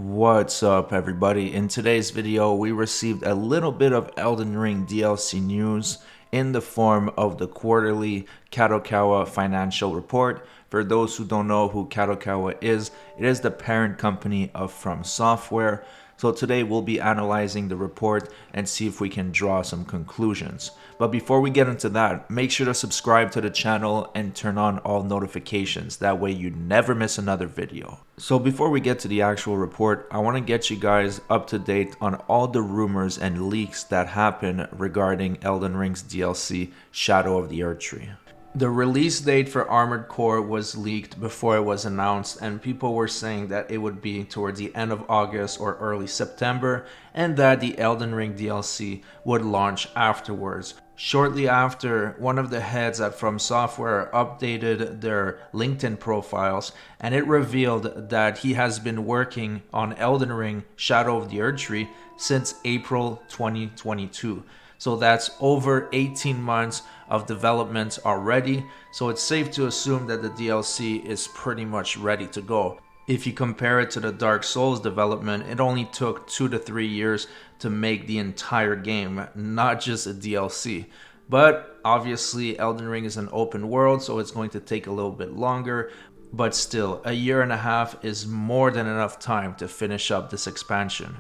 What's up, everybody? In today's video, we received a little bit of Elden Ring DLC news in the form of the quarterly Kadokawa financial report. For those who don't know who Kadokawa is, it is the parent company of Fromsoftware. So today we'll be analyzing the report and see if we can draw some conclusions. But before we get into that, make sure to subscribe to the channel and turn on all notifications. That way you never miss another video. So before we get to the actual report, I want to get you guys up to date on all the rumors and leaks that happen regarding Elden Ring's DLC, Shadow of the Erdtree. The release date for Armored Core was leaked before it was announced, and people were saying that it would be towards the end of August or early September, and that the Elden Ring DLC would launch afterwards. Shortly after, one of the heads at Fromsoftware updated their LinkedIn profiles, and it revealed that he has been working on Elden Ring Shadow of the Erdtree since April 2022. So that's over 18 months of development already. So it's safe to assume that the DLC is pretty much ready to go. If you compare it to the Dark Souls development, it only took 2 to 3 years to make the entire game, not just a DLC. But obviously Elden Ring is an open world, so it's going to take a little bit longer. But still, a year and a half is more than enough time to finish up this expansion.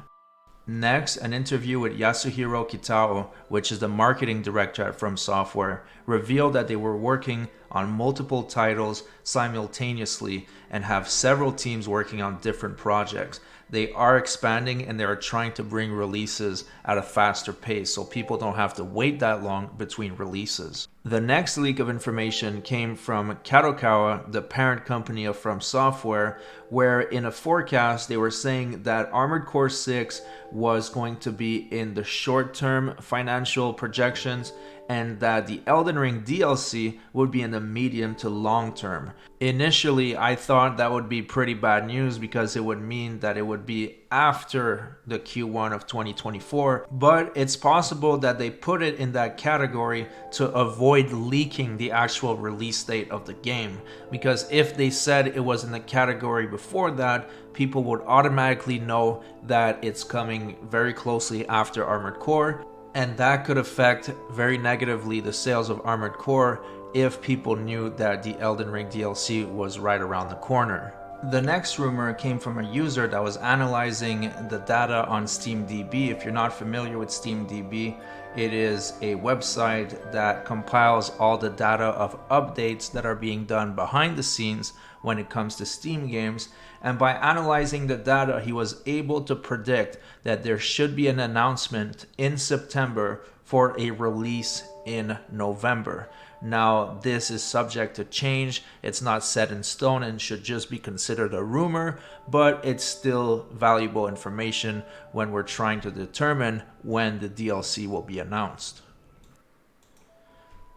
Next, an interview with Yasuhiro Kitao, which is the marketing director at Fromsoftware, revealed that they were working on multiple titles simultaneously and have several teams working on different projects. They are expanding and they are trying to bring releases at a faster pace so people don't have to wait that long between releases. The next leak of information came from Kadokawa, the parent company of Fromsoftware, where in a forecast they were saying that Armored Core 6 was going to be in the short-term financial projections and that the Elden Ring DLC would be in the medium to long term. Initially, I thought that would be pretty bad news because it would mean that it would be after the Q1 of 2024, but it's possible that they put it in that category to avoid leaking the actual release date of the game, because if they said it was in the category before that, people would automatically know that it's coming very closely after Armored Core, and that could affect very negatively the sales of Armored Core if people knew that the Elden Ring DLC was right around the corner. The next rumor came from a user that was analyzing the data on SteamDB. If you're not familiar with SteamDB, it is a website that compiles all the data of updates that are being done behind the scenes when it comes to Steam games. And by analyzing the data, he was able to predict that there should be an announcement in September for a release in November. Now, this is subject to change. It's not set in stone and should just be considered a rumor, but it's still valuable information when we're trying to determine when the DLC will be announced.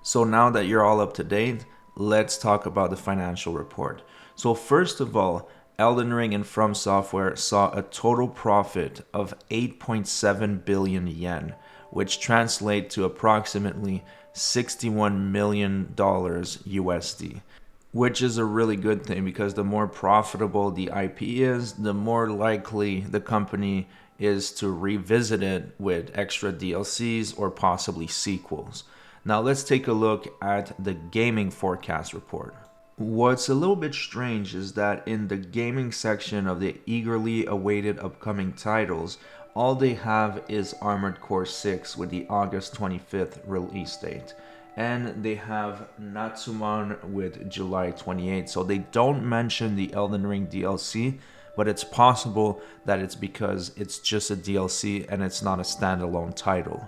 So now that you're all up to date, let's talk about the financial report. So first of all, Elden Ring and Fromsoftware saw a total profit of 8.7 billion yen, which translate to approximately $61 million USD, which is a really good thing because the more profitable the IP is, the more likely the company is to revisit it with extra DLCs or possibly sequels. Now let's take a look at the gaming forecast report. What's a little bit strange is that in the gaming section of the eagerly awaited upcoming titles, all they have is Armored Core 6 with the August 25th release date. And they have Natsuman with July 28th. So they don't mention the Elden Ring DLC, but it's possible that it's because it's just a DLC and it's not a standalone title.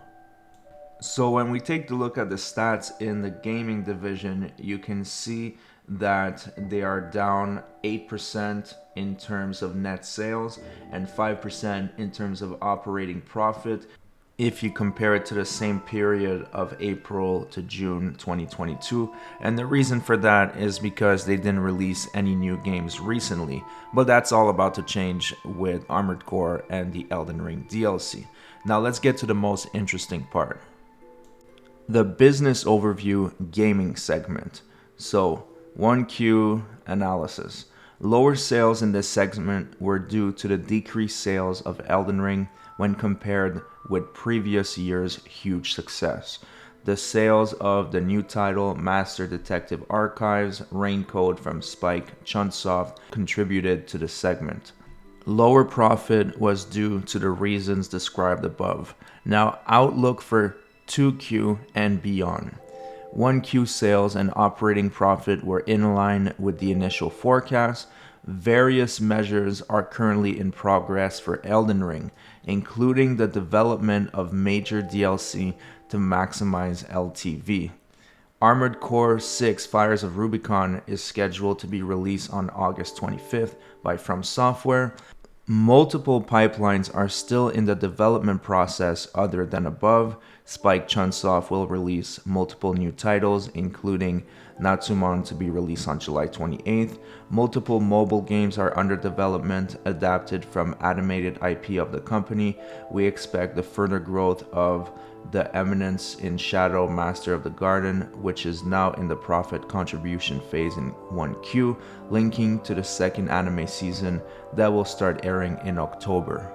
So when we take a look at the stats in the gaming division, you can see that they are down 8% in terms of net sales and 5% in terms of operating profit if you compare it to the same period of April to June 2022. And the reason for that is because they didn't release any new games recently, but that's all about to change with Armored Core and the Elden Ring DLC. Now let's get to the most interesting part. The business overview gaming segment. So 1Q analysis. Lower sales in this segment were due to the decreased sales of Elden Ring when compared with previous year's huge success. The sales of the new title, Master Detective Archives Raincoat from Spike Chunsoft, contributed to the segment. Lower profit was due to the reasons described above. Now, outlook for 2Q and beyond. 1Q sales and operating profit were in line with the initial forecast. Various measures are currently in progress for Elden Ring, including the development of major DLC to maximize LTV. Armored Core 6 Fires of Rubicon is scheduled to be released on August 25th by Fromsoftware. Multiple pipelines are still in the development process other than above. Spike Chunsoft will release multiple new titles, including Natsumon to be released on July 28th. Multiple mobile games are under development, adapted from animated IP of the company. We expect the further growth of The Eminence in Shadow Master of the Garden, which is now in the profit contribution phase in 1Q, linking to the second anime season that will start airing in October.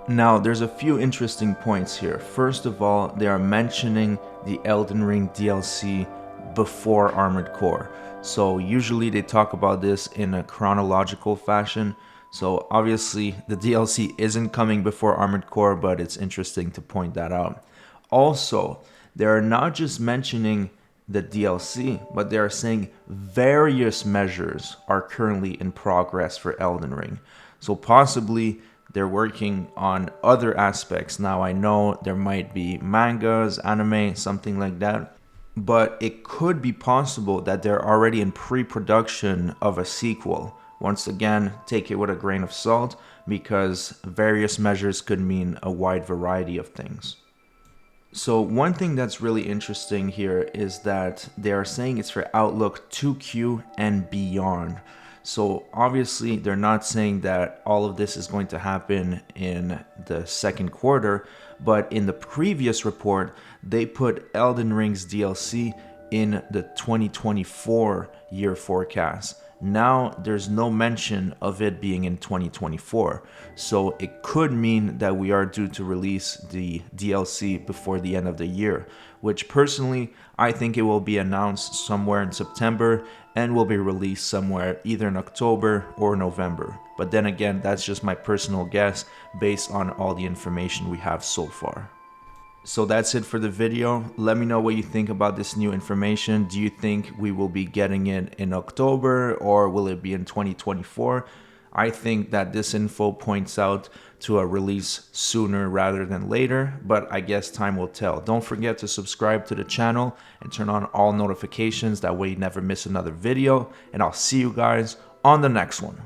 Now, there's a few interesting points here. First of all, they are mentioning the Elden Ring DLC before Armored Core. So usually they talk about this in a chronological fashion. So obviously the DLC isn't coming before Armored Core, but it's interesting to point that out. Also, they are not just mentioning the DLC, but they are saying various measures are currently in progress for Elden Ring. So possibly they're working on other aspects. Now, I know there might be mangas, anime, something like that, but it could be possible that they're already in pre-production of a sequel. Once again, take it with a grain of salt, because various measures could mean a wide variety of things. So one thing that's really interesting here is that they are saying it's for Outlook 2Q and beyond. So obviously they're not saying that all of this is going to happen in the second quarter, but in the previous report, they put Elden Ring's DLC in the 2024 year forecast. Now there's no mention of it being in 2024, so it could mean that we are due to release the DLC before the end of the year, which personally I think it will be announced somewhere in September and will be released somewhere either in October or November. But then again, that's just my personal guess based on all the information we have so far. So that's it for the video. Let me know what you think about this new information. Do you think we will be getting it in October, or will it be in 2024? I think that this info points out to a release sooner rather than later, but I guess time will tell. Don't forget to subscribe to the channel and turn on all notifications. That way you never miss another video, and I'll see you guys on the next one.